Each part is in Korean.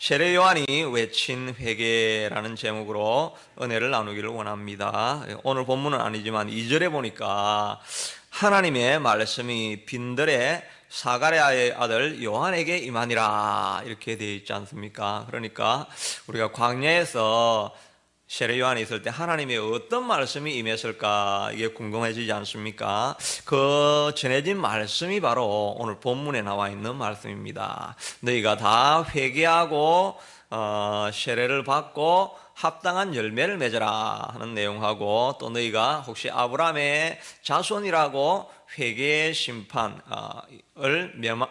세례 요한이 외친 회개라는 제목으로 은혜를 나누기를 원합니다. 오늘 본문은 아니지만 2절에 보니까 하나님의 말씀이 빈들에 사가랴의 아들 요한에게 임하니라 이렇게 되어 있지 않습니까? 그러니까 우리가 광야에서 세례 요한이 있을 때 하나님의 어떤 말씀이 임했을까 이게 궁금해지지 않습니까? 그 전해진 말씀이 바로 오늘 본문에 나와 있는 말씀입니다. 너희가 다 회개하고 세례를 받고 합당한 열매를 맺어라 하는 내용하고, 또 너희가 혹시 아브라함의 자손이라고 회개의 심판을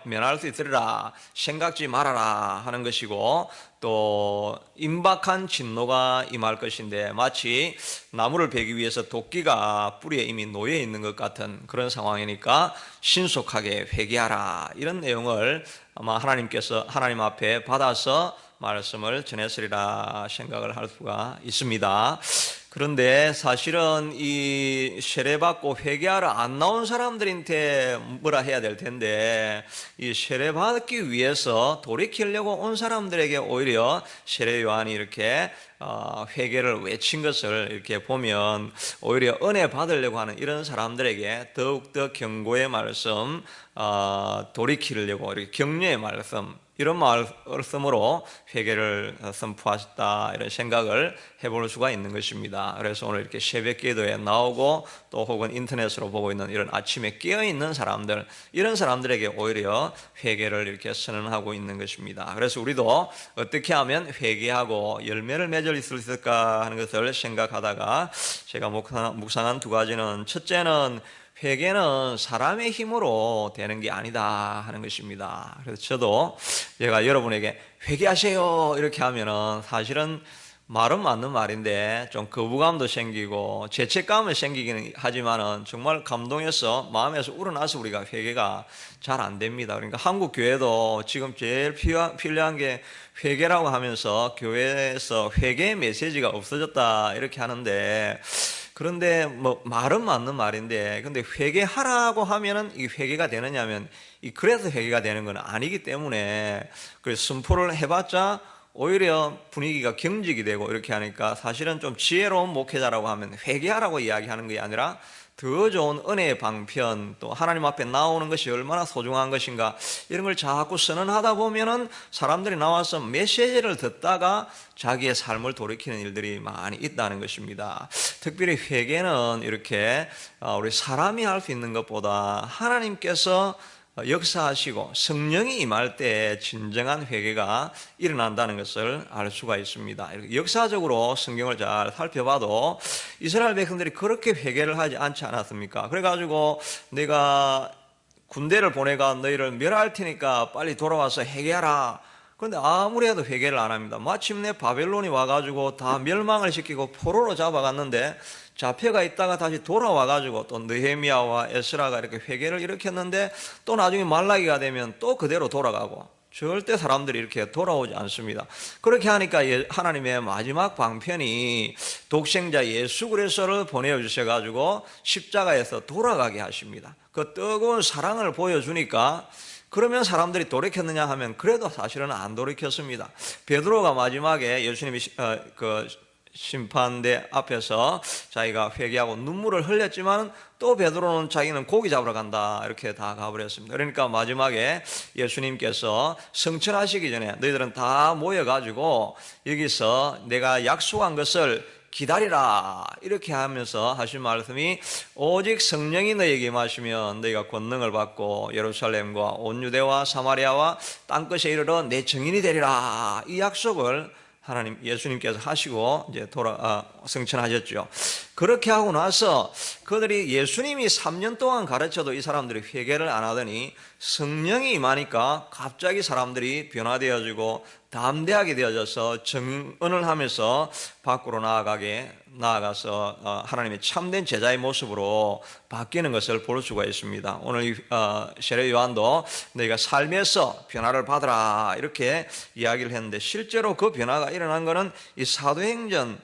면할 수 있으리라 생각지 말아라 하는 것이고, 또 임박한 진노가 임할 것인데 마치 나무를 베기 위해서 도끼가 뿌리에 이미 놓여 있는 것 같은 그런 상황이니까 신속하게 회개하라, 이런 내용을 아마 하나님 앞에 받아서 말씀을 전했으리라 생각을 할 수가 있습니다. 그런데 사실은 이 세례받고 회개하러 안 나온 사람들한테 뭐라 해야 될 텐데, 이 세례받기 위해서 돌이키려고 온 사람들에게 오히려 세례 요한이 이렇게 회개를 외친 것을 이렇게 보면 오히려 은혜 받으려고 하는 이런 사람들에게 더욱더 경고의 말씀, 돌이키려고 이렇게 격려의 말씀, 이런 말씀으로 회개를 선포하셨다, 이런 생각을 해볼 수가 있는 것입니다. 그래서 오늘 이렇게 새벽 기도에 나오고 또 혹은 인터넷으로 보고 있는 이런 아침에 깨어있는 사람들, 이런 사람들에게 오히려 회개를 이렇게 선언하고 있는 것입니다. 그래서 우리도 어떻게 하면 회개하고 열매를 맺을 수 있을까 하는 것을 생각하다가 제가 묵상한 두 가지는, 첫째는 회개는 사람의 힘으로 되는 게 아니다 하는 것입니다. 그래서 저도 제가 여러분에게 회개하세요 이렇게 하면은 사실은 말은 맞는 말인데 좀 거부감도 생기고 죄책감은 생기기는 하지만은 정말 감동해서 마음에서 우러나서 우리가 회개가 잘 안 됩니다. 그러니까 한국 교회도 지금 제일 필요한 게 회개라고 하면서 교회에서 회개 메시지가 없어졌다 이렇게 하는데, 그런데 뭐 말은 맞는 말인데, 근데 회개하라고 하면은 이 회개가 되느냐면 그래서 회개가 되는 건 아니기 때문에, 그래서 선포를 해봤자 오히려 분위기가 경직이 되고 이렇게 하니까 사실은 좀 지혜로운 목회자라고 하면 회개하라고 이야기하는 게 아니라 더 좋은 은혜의 방편, 또 하나님 앞에 나오는 것이 얼마나 소중한 것인가, 이런 걸 자꾸 선언하다 보면은 사람들이 나와서 메시지를 듣다가 자기의 삶을 돌이키는 일들이 많이 있다는 것입니다. 특별히 회개는 이렇게 우리 사람이 할 수 있는 것보다 하나님께서 역사하시고 성령이 임할 때 진정한 회개가 일어난다는 것을 알 수가 있습니다. 역사적으로 성경을 잘 살펴봐도 이스라엘 백성들이 그렇게 회개를 하지 않지 않았습니까? 그래가지고 내가 군대를 보내가 너희를 멸할 테니까 빨리 돌아와서 회개하라. 그런데 아무리 해도 회개를 안 합니다. 마침내 바벨론이 와가지고 다 멸망을 시키고 포로로 잡아갔는데, 잡혀가 있다가 다시 돌아와가지고 또 느헤미야와 에스라가 이렇게 회개를 일으켰는데, 또 나중에 말라기가 되면 또 그대로 돌아가고, 절대 사람들이 이렇게 돌아오지 않습니다. 그렇게 하니까 하나님의 마지막 방편이 독생자 예수 그리스도를 보내주셔가지고 십자가에서 돌아가게 하십니다. 그 뜨거운 사랑을 보여주니까, 그러면 사람들이 돌이켰느냐 하면 그래도 사실은 안 돌이켰습니다. 베드로가 마지막에 예수님이 심판대 앞에서 자기가 회개하고 눈물을 흘렸지만 또 베드로는 자기는 고기 잡으러 간다 이렇게 다 가버렸습니다. 그러니까 마지막에 예수님께서 성천하시기 전에 너희들은 다 모여가지고 여기서 내가 약속한 것을 기다리라 이렇게 하면서 하신 말씀이, 오직 성령이 너희에게 임하시면 너희가 권능을 받고 예루살렘과 온 유대와 사마리아와 땅끝에 이르러 내 증인이 되리라, 이 약속을 하나님 예수님께서 하시고 이제 성천하셨죠. 그렇게 하고 나서 그들이 예수님이 3년 동안 가르쳐도 이 사람들이 회개를 안 하더니 성령이 임하니까 갑자기 사람들이 변화되어지고 담대하게 되어져서 증언을 하면서 밖으로 나아가서 하나님의 참된 제자의 모습으로 바뀌는 것을 볼 수가 있습니다. 오늘 세례 요한도 너희가 삶에서 변화를 받으라 이렇게 이야기를 했는데, 실제로 그 변화가 일어난 것은 이 사도행전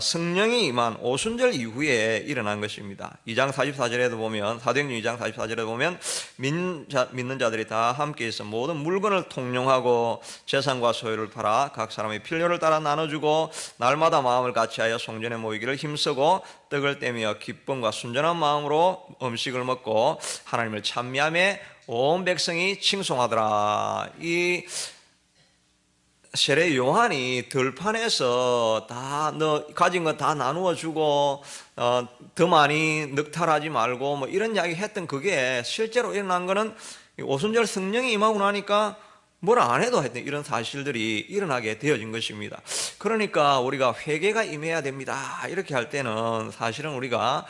성령이 임한 오순절 이후에 일어난 것입니다. 2장 44절에도 보면, 사도행전 2장 44절에도 보면 믿는 자들이 다 함께 있어 모든 물건을 통용하고 재산과 소유를 팔아 각 사람의 필요를 따라 나눠주고 날마다 마음을 같이하여 성전에 모이기를 힘쓰고 떡을 떼며 기쁨과 순전한 마음으로 음식을 먹고 하나님을 찬미하며 온 백성이 칭송하더라. 이 세례 요한이 들판에서 다 너 가진 거 다 나누어 주고 더 많이 넉탈하지 말고 뭐 이런 이야기 했던 그게 실제로 일어난 거는 오순절 성령이 임하고 나니까 뭘 안 해도 했던 이런 사실들이 일어나게 되어진 것입니다. 그러니까 우리가 회개가 임해야 됩니다. 이렇게 할 때는 사실은 우리가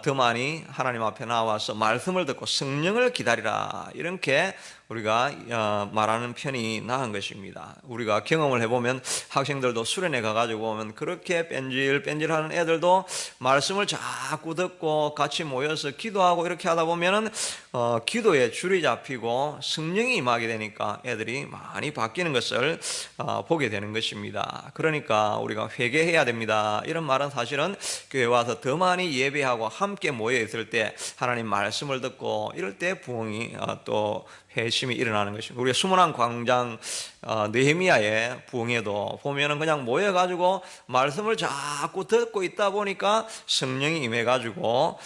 더 많이 하나님 앞에 나와서 말씀을 듣고 성령을 기다리라, 이렇게 우리가 말하는 편이 나은 것입니다. 우리가 경험을 해보면 학생들도 수련회 가가지고 오면 그렇게 뺀질뺀질하는 애들도 말씀을 자꾸 듣고 같이 모여서 기도하고 이렇게 하다 보면은 기도에 줄이 잡히고 성령이 임하게 되니까 애들이 많이 바뀌는 것을 보게 되는 것입니다. 그러니까 우리가 회개해야 됩니다. 이런 말은 사실은 교회 와서 더 많이 예배하고 함께 모여 있을 때 하나님 말씀을 듣고 이럴 때 부흥이 또 회심이 일어나는 것입니다. 우리가 수문안 광장 느헤미야의 부흥에도 보면은 그냥 모여가지고 말씀을 자꾸 듣고 있다 보니까 성령이 임해가지고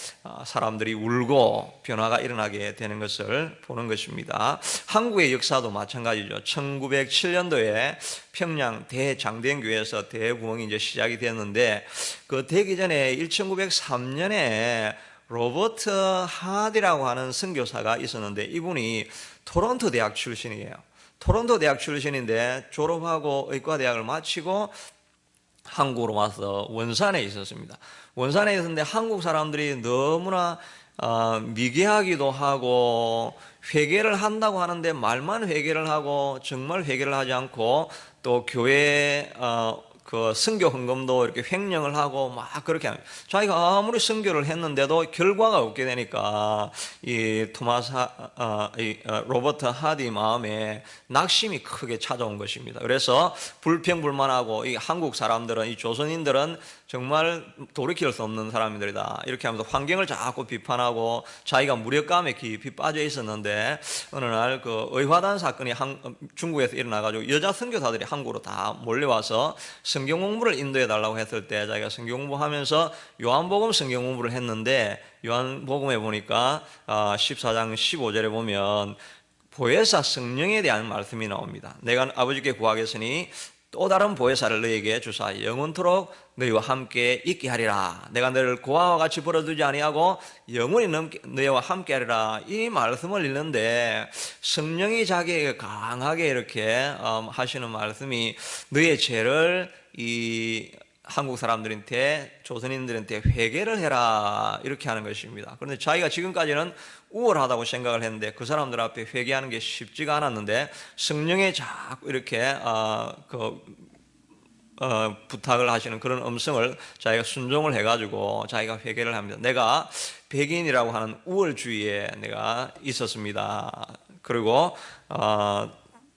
사람들이 울고 변화가 일어나게 되는 것을 보는 것입니다. 한국의 역사도 마찬가지죠. 1907년도에 평양 대장대교회에서 대부흥이 이제 시작이 됐는데 그 되기 전에 1903년에 로버트 하디라고 하는 선교사가 있었는데 이분이 토론토 대학 출신이에요. 토론토 대학 출신인데 졸업하고 의과대학을 마치고 한국으로 와서 원산에 있었습니다. 원산에 있었는데 한국 사람들이 너무나 미개하기도 하고 회개를 한다고 하는데 말만 회개를 하고 정말 회개를 하지 않고 또 교회 그 선교 헌금도 이렇게 횡령을 하고 막 그렇게 합니다. 자기가 아무리 선교를 했는데도 결과가 없게 되니까 이 로버트 하디 마음에 낙심이 크게 찾아온 것입니다. 그래서 불평불만하고 이 한국 사람들은, 이 조선인들은 정말 돌이킬 수 없는 사람들이다, 이렇게 하면서 환경을 자꾸 비판하고 자기가 무력감에 깊이 빠져 있었는데 어느 날 그 의화단 사건이 중국에서 일어나가지고 여자 선교사들이 한국으로 다 몰려와서 성경 공부를 인도해 달라고 했을 때 자기가 성경 공부하면서 요한복음 성경 공부를 했는데 요한복음에 보니까 14장 15절에 보면 보혜사 성령에 대한 말씀이 나옵니다. 내가 아버지께 구하겠으니 또 다른 보혜사를 너에게 주사 영원토록 너희와 함께 있게 하리라. 내가 너를 고아와 같이 버려두지 아니하고 영원히 너희와 함께 하리라. 이 말씀을 읽는데 성령이 자기에게 강하게 이렇게 하시는 말씀이 너희의 죄를 이 한국 사람들한테, 조선인들한테 회개를 해라, 이렇게 하는 것입니다. 그런데 자기가 지금까지는 우월하다고 생각을 했는데 그 사람들 앞에 회개하는 게 쉽지가 않았는데 성령에 자꾸 이렇게 부탁을 하시는 그런 음성을 자기가 순종을 해가지고 자기가 회개를 합니다. 내가 백인이라고 하는 우월주의에 내가 있었습니다. 그리고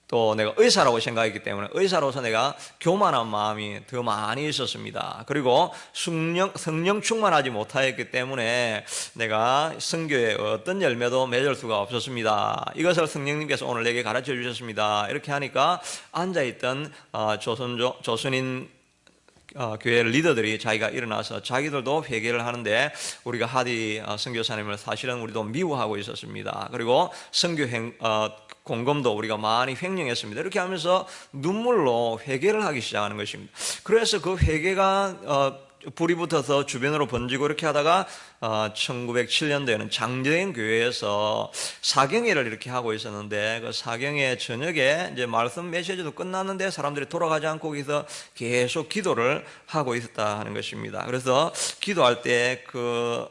또 내가 의사라고 생각했기 때문에 의사로서 내가 교만한 마음이 더 많이 있었습니다. 그리고 성령 충만하지 못하였기 때문에 내가 선교에 어떤 열매도 맺을 수가 없었습니다. 이것을 성령님께서 오늘 내게 가르쳐 주셨습니다. 이렇게 하니까 앉아있던 조선인 교회 리더들이 자기가 일어나서 자기들도 회개를 하는데 우리가 하디 선교사님을 사실은 우리도 미워하고 있었습니다. 그리고 선교 공금도 우리가 많이 횡령했습니다. 이렇게 하면서 눈물로 회개를 하기 시작하는 것입니다. 그래서 그 회개가 불이 붙어서 주변으로 번지고 이렇게 하다가 1907년도에는 장대인 교회에서 사경회를 이렇게 하고 있었는데 그 사경회 저녁에 이제 말씀 메시지도 끝났는데 사람들이 돌아가지 않고 거기서 계속 기도를 하고 있었다 하는 것입니다. 그래서 기도할 때 그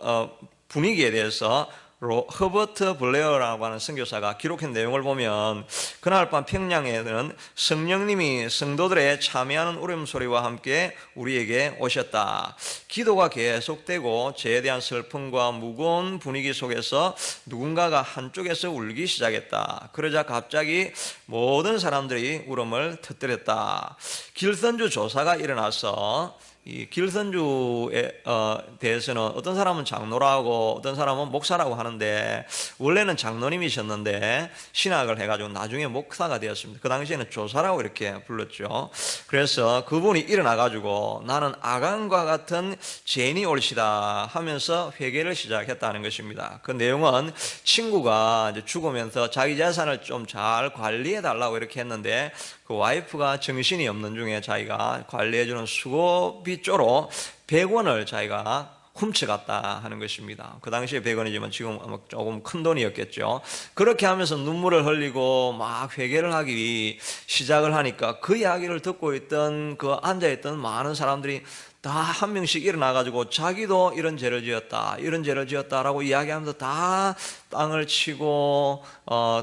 분위기에 대해서 허버트 블레어라고 하는 선교사가 기록한 내용을 보면 그날 밤 평양에는 성령님이 성도들의 참여하는 울음소리와 함께 우리에게 오셨다. 기도가 계속되고 죄에 대한 슬픔과 무거운 분위기 속에서 누군가가 한쪽에서 울기 시작했다. 그러자 갑자기 모든 사람들이 울음을 터뜨렸다. 길선주 조사가 일어나서 이 길선주에 대해서는 어떤 사람은 장로라고 어떤 사람은 목사라고 하는데, 원래는 장로님이셨는데 신학을 해가지고 나중에 목사가 되었습니다. 그 당시에는 조사라고 이렇게 불렀죠. 그래서 그분이 일어나가지고 나는 아간과 같은 죄인이 옳시다 하면서 회개를 시작했다는 것입니다. 그 내용은 친구가 이제 죽으면서 자기 재산을 좀 잘 관리해 달라고 이렇게 했는데, 그 와이프가 정신이 없는 중에 자기가 관리해주는 수고비 쪼로 100원을 자기가 훔쳐갔다 하는 것입니다. 그 당시에 100원이지만 지금 아마 조금 큰 돈이었겠죠. 그렇게 하면서 눈물을 흘리고 막 회개를 하기 시작을 하니까, 그 이야기를 듣고 있던 그 앉아있던 많은 사람들이 다 한 명씩 일어나가지고 자기도 이런 죄를 지었다, 이런 죄를 지었다라고 이야기하면서 다 땅을 치고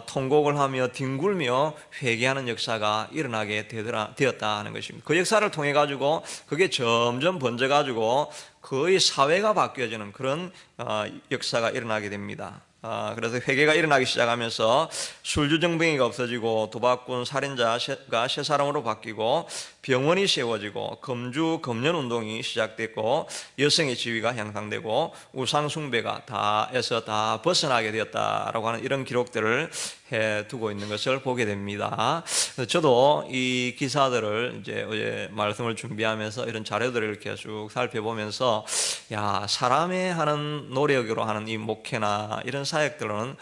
통곡을 하며 뒹굴며 회개하는 역사가 일어나게 되었다 하는 것입니다. 그 역사를 통해 가지고 그게 점점 번져가지고 거의 사회가 바뀌어지는 그런 역사가 일어나게 됩니다. 그래서 회개가 일어나기 시작하면서 술주정뱅이가 없어지고 도박꾼 살인자가 새 사람으로 바뀌고 병원이 세워지고 금주 금연 운동이 시작됐고 여성의 지위가 향상되고 우상 숭배가 다에서 다 벗어나게 되었다라고 하는 이런 기록들을 해두고 있는 것을 보게 됩니다. 저도 이 기사들을 이제 어제 말씀을 준비하면서 이런 자료들을 이렇게 쭉 살펴보면서, 야, 사람의 하는 노력으로 하는 이 목회나 이런 사역들은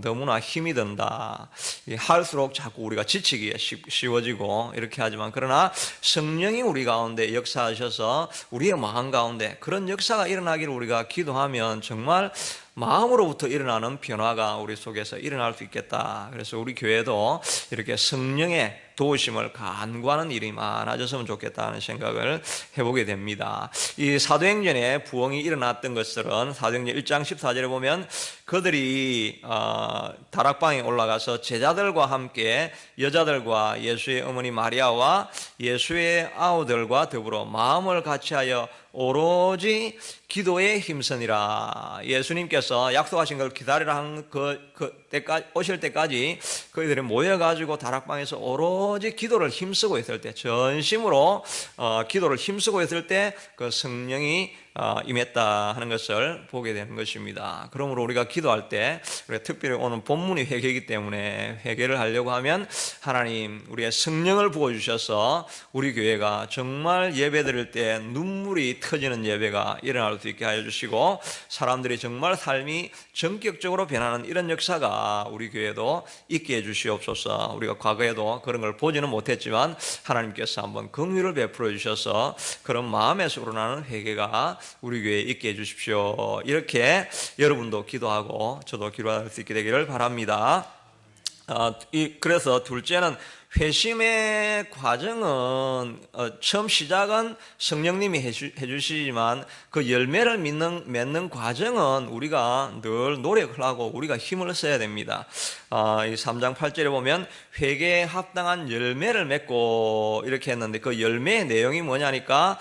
너무나 힘이 든다. 할수록 자꾸 우리가 지치기에 쉬워지고 이렇게 하지만, 그러나 성령이 우리 가운데 역사하셔서 우리의 마음 가운데 그런 역사가 일어나기를 우리가 기도하면 정말 마음으로부터 일어나는 변화가 우리 속에서 일어날 수 있겠다. 그래서 우리 교회도 이렇게 성령의 도우심을 간구하는 일이 많아졌으면 좋겠다는 생각을 해보게 됩니다. 이 사도행전에 부흥이 일어났던 것들은 사도행전 1장 14절에 보면 그들이 다락방에 올라가서 제자들과 함께 여자들과 예수의 어머니 마리아와 예수의 아우들과 더불어 마음을 같이하여 오로지 기도에 힘쓰니라. 예수님께서 약속하신 걸 기다리라 한 때까지, 오실 때까지 그들이 모여가지고 다락방에서 오로지 기도를 힘쓰고 있을 때, 전심으로 기도를 힘쓰고 있을 때 그 성령이 임했다 하는 것을 보게 되는 것입니다. 그러므로 우리가 기도할 때, 우리가 특별히 오늘 본문이 회개이기 때문에 회개를 하려고 하면 하나님 우리의 성령을 부어주셔서 우리 교회가 정말 예배드릴 때 눈물이 터지는 예배가 일어날 수 있게 하여 주시고, 사람들이 정말 삶이 전격적으로 변하는 이런 역사가 우리 교회도 있게 해 주시옵소서. 우리가 과거에도 그런 걸 보지는 못했지만 하나님께서 한번 긍휼을 베풀어 주셔서 그런 마음에서 우러나는 회개가 우리 교회에 있게 해 주십시오. 이렇게 여러분도 기도하고 저도 기도할 수 있게 되기를 바랍니다. 그래서 둘째는 회심의 과정은 처음 시작은 성령님이 해주시지만 그 열매를 맺는 과정은 우리가 늘 노력을 하고 우리가 힘을 써야 됩니다. 이 3장 8절에 보면 회개에 합당한 열매를 맺고 이렇게 했는데, 그 열매의 내용이 뭐냐니까,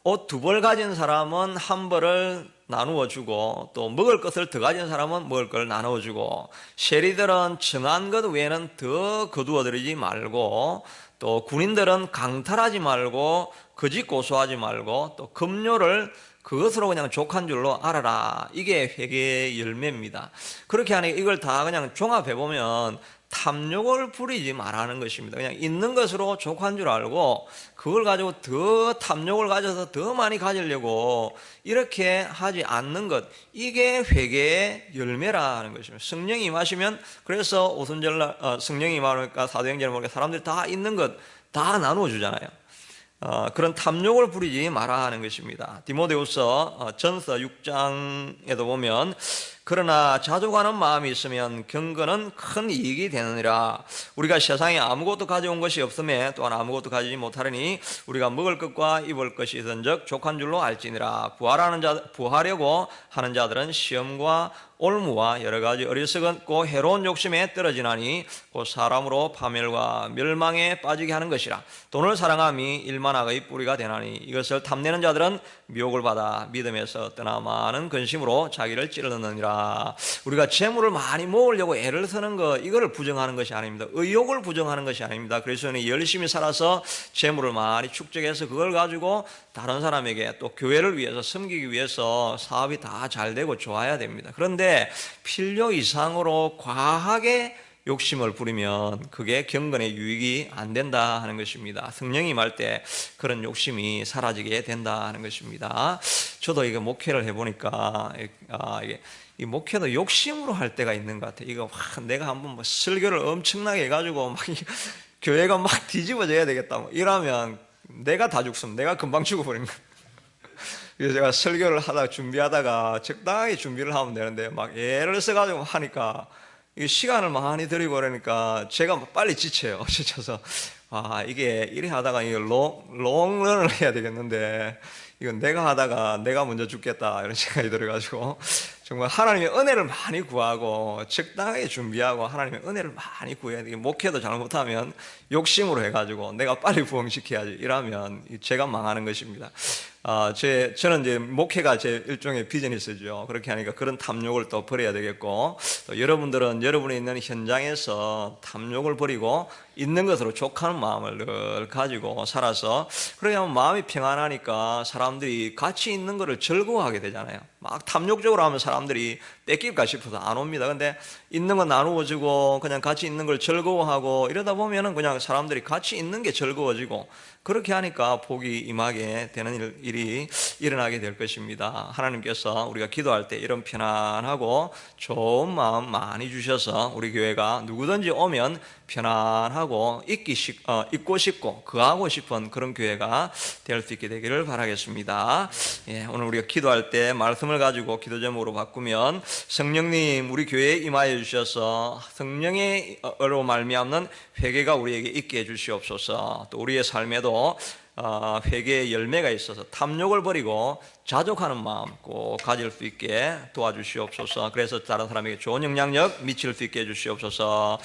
옷 2벌 가진 사람은 1벌을 나누어 주고, 또 먹을 것을 더 가진 사람은 먹을 걸 나누어 주고, 세리들은 정한 것 외에는 더 거두어 들이지 말고, 또 군인들은 강탈하지 말고 거짓 고소하지 말고, 또 급료를 그것으로 그냥 족한 줄로 알아라. 이게 회개의 열매입니다. 그렇게 하니까 이걸 다 그냥 종합해 보면 탐욕을 부리지 말라는 것입니다. 그냥 있는 것으로 족한 줄 알고 그걸 가지고 더 탐욕을 가져서 더 많이 가지려고 이렇게 하지 않는 것, 이게 회개의 열매라는 것입니다. 성령이 임하시면, 그래서 오순절날 성령이 임하니까 사도행전을 보니까 사람들이 다 있는 것 다 나누어 주잖아요. 그런 탐욕을 부리지 말아 하는 것입니다. 디모데후서 전서 6장에도 보면, 그러나 자족하는 마음이 있으면 경건은 큰 이익이 되느니라. 우리가 세상에 아무것도 가져온 것이 없음에 또한 아무것도 가지지 못하리니 우리가 먹을 것과 입을 것이 있은즉 족한 줄로 알지니라. 부하려고 하는 자들은 시험과 올무와 여러 가지 어리석고 해로운 욕심에 떨어지나니 곧 사람으로 파멸과 멸망에 빠지게 하는 것이라. 돈을 사랑함이 일만 악의 뿌리가 되나니 이것을 탐내는 자들은 미혹을 받아 믿음에서 떠나 많은 근심으로 자기를 찌르느니라 아닙니다. 우리가 재물을 많이 모으려고 애를 쓰는 거, 이거를 부정하는 것이 아닙니다. 의욕을 부정하는 것이 아닙니다. 그리스도인이 열심히 살아서 재물을 많이 축적해서 그걸 가지고 다른 사람에게 또 교회를 위해서 섬기기 위해서 사업이 다 잘 되고 좋아야 됩니다. 그런데 필요 이상으로 과하게 욕심을 부리면 그게 경건의 유익이 안 된다 하는 것입니다. 성령이 임할 때 그런 욕심이 사라지게 된다 하는 것입니다. 저도 이거 목회를 해보니까 이 목회도 욕심으로 할 때가 있는 것 같아요. 이거 내가 한번 설교를 엄청나게 해가지고 막 교회가 막 뒤집어져야 되겠다 뭐 이러면 내가 다 죽습니다. 내가 금방 죽어버린 거예요. 그래서 제가 설교를 준비하다가 적당히 준비를 하면 되는데 막 애를 써가지고 하니까 이 시간을 많이 들이고 그러니까 제가 빨리 지쳐요. 지쳐서 이게 이래 하다가 이게 롱런을 해야 되겠는데 이건 내가 하다가 내가 먼저 죽겠다 이런 생각이 들어가지고 정말 하나님의 은혜를 많이 구하고 적당하게 준비하고 하나님의 은혜를 많이 구해야 돼요. 목회도 잘못하면 욕심으로 해가지고 내가 빨리 부흥시켜야지 이러면 제가 망하는 것입니다. 저는 이제 목회가 제 일종의 비즈니스죠. 그렇게 하니까 그런 탐욕을 또 버려야 되겠고, 또 여러분들은 여러분이 있는 현장에서 탐욕을 버리고 있는 것으로 족하는 마음을 늘 가지고 살아서, 그렇게 하면 마음이 평안하니까 사람들이 같이 있는 것을 즐거워하게 되잖아요. 막 탐욕적으로 하면 사람들이 뺏길까 싶어서 안 옵니다. 근데 있는 거 나누어주고 그냥 같이 있는 걸 즐거워하고 이러다 보면은 그냥 사람들이 같이 있는 게 즐거워지고, 그렇게 하니까 복이 임하게 되는 일이 일어나게 될 것입니다. 하나님께서 우리가 기도할 때 이런 편안하고 좋은 마음 많이 주셔서 우리 교회가 누구든지 오면 편안하고 있고 싶고 거하고 싶은 그런 교회가 될 수 있게 되기를 바라겠습니다. 오늘 우리가 기도할 때 말씀을 가지고 기도 제목으로 바꾸면, 성령님 우리 교회에 임하여 주셔서 성령의로 말미암는 회개가 우리에게 있게 해주시옵소서. 또 우리의 삶에도 회개의 열매가 있어서 탐욕을 버리고 자족하는 마음 꼭 가질 수 있게 도와주시옵소서. 그래서 다른 사람에게 좋은 영향력 미칠 수 있게 해주시옵소서.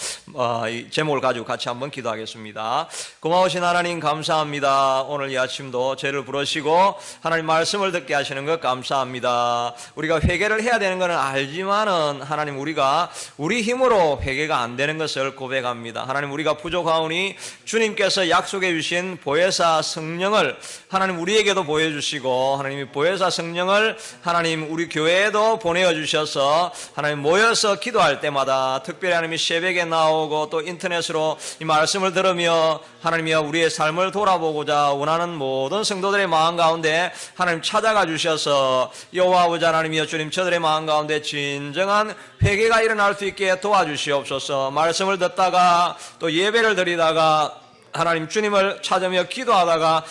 이 제목을 가지고 같이 한번 기도하겠습니다. 고마우신 하나님 감사합니다. 오늘 이 아침도 죄를 부르시고 하나님 말씀을 듣게 하시는 것 감사합니다. 우리가 회개를 해야 되는 것은 알지만은 하나님 우리가 우리 힘으로 회개가 안 되는 것을 고백합니다. 하나님 우리가 부족하오니 주님께서 약속해 주신 보혜사 성령을 하나님 우리에게도 보여주시고, 하나님이 보혜사 성령을 하나님 우리 교회에도 보내어 주셔서 하나님 모여서 기도할 때마다 특별히 하나님이 새벽에 나오고 또 인터넷으로 이 말씀을 들으며 하나님이여 우리의 삶을 돌아보고자 원하는 모든 성도들의 마음 가운데 하나님 찾아가 주셔서 여호와 아버지 하나님이여 주님 저들의 마음 가운데 진정한 회개가 일어날 수 있게 도와주시옵소서. 말씀을 듣다가 또 예배를 드리다가 하나님 주님을 찾으며 기도하다가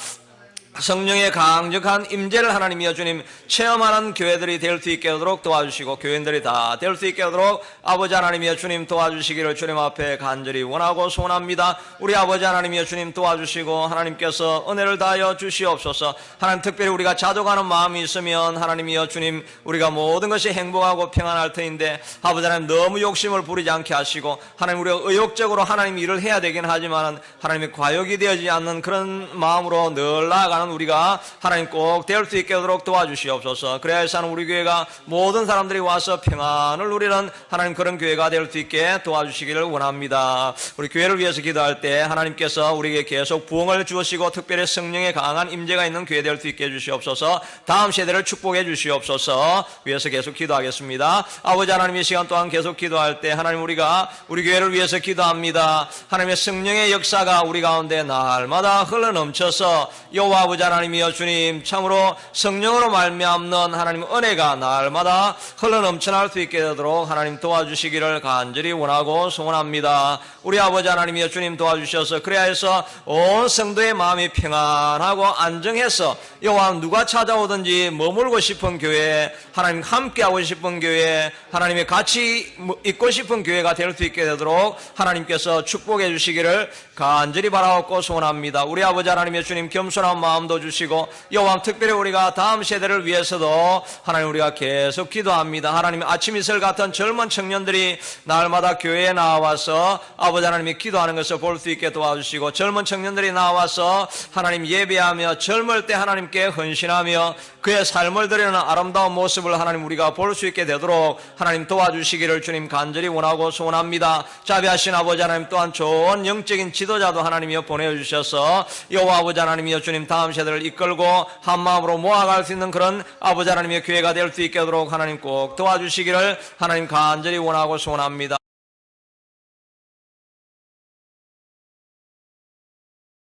성령의 강력한 임재를 하나님이여 주님 체험하는 교회들이 될 수 있게 하도록 도와주시고, 교인들이 다 될 수 있게 하도록 아버지 하나님이여 주님 도와주시기를 주님 앞에 간절히 원하고 소원합니다. 우리 아버지 하나님이여 주님 도와주시고 하나님께서 은혜를 다하여 주시옵소서. 하나님 특별히 우리가 자족하는 마음이 있으면 하나님이여 주님 우리가 모든 것이 행복하고 평안할 터인데, 아버지 하나님 너무 욕심을 부리지 않게 하시고 하나님 우리가 의욕적으로 하나님 일을 해야 되긴 하지만 하나님의 과욕이 되어지지 않는 그런 마음으로 늘 나아가는 우리가 하나님 꼭 될 수 있게 하도록 도와주시옵소서. 그래야 해서는 우리 교회가 모든 사람들이 와서 평안을 누리는 하나님 그런 교회가 될 수 있게 도와주시기를 원합니다. 우리 교회를 위해서 기도할 때 하나님께서 우리에게 계속 부흥을 주시고 특별히 성령의 강한 임재가 있는 교회 될 수 있게 해주시옵소서. 다음 세대를 축복해 주시옵소서. 위해서 계속 기도하겠습니다. 아버지 하나님 이 시간 또한 계속 기도할 때 하나님 우리가 우리 교회를 위해서 기도합니다. 하나님의 성령의 역사가 우리 가운데 날마다 흘러넘쳐서 여호와 아버지 하나님이여 주님 참으로 성령으로 말미암는 하나님 은혜가 날마다 흘러넘쳐날 수 있게 되도록 하나님 도와주시기를 간절히 원하고 소원합니다. 우리 아버지 하나님이여 주님 도와주셔서 그래야 해서 온 성도의 마음이 평안하고 안정해서 여호와 누가 찾아오든지 머물고 싶은 교회, 하나님 함께하고 싶은 교회, 하나님의 같이 있고 싶은 교회가 될 수 있게 되도록 하나님께서 축복해 주시기를 간절히 바라옵고 소원합니다. 우리 아버지 하나님의 주님 겸손한 마음도 주시고 여호와 특별히 우리가 다음 세대를 위해서도 하나님 우리가 계속 기도합니다. 하나님 아침 이슬 같은 젊은 청년들이 날마다 교회에 나와서 아버지 하나님이 기도하는 것을 볼 수 있게 도와주시고, 젊은 청년들이 나와서 하나님 예배하며 젊을 때 하나님께 헌신하며 그의 삶을 드리는 아름다운 모습을 하나님 우리가 볼 수 있게 되도록 하나님 도와주시기를 주님 간절히 원하고 소원합니다. 자비하신 아버지 하나님, 또한 좋은 영적인 지도자도 하나님이여 보내주셔서 여호와 아버지 하나님이여 주님 다음 세대를 이끌고 한 마음으로 모아갈 수 있는 그런 아버지 하나님의 교회가 될 수 있게 하도록 하나님 꼭 도와주시기를 하나님 간절히 원하고 소원합니다.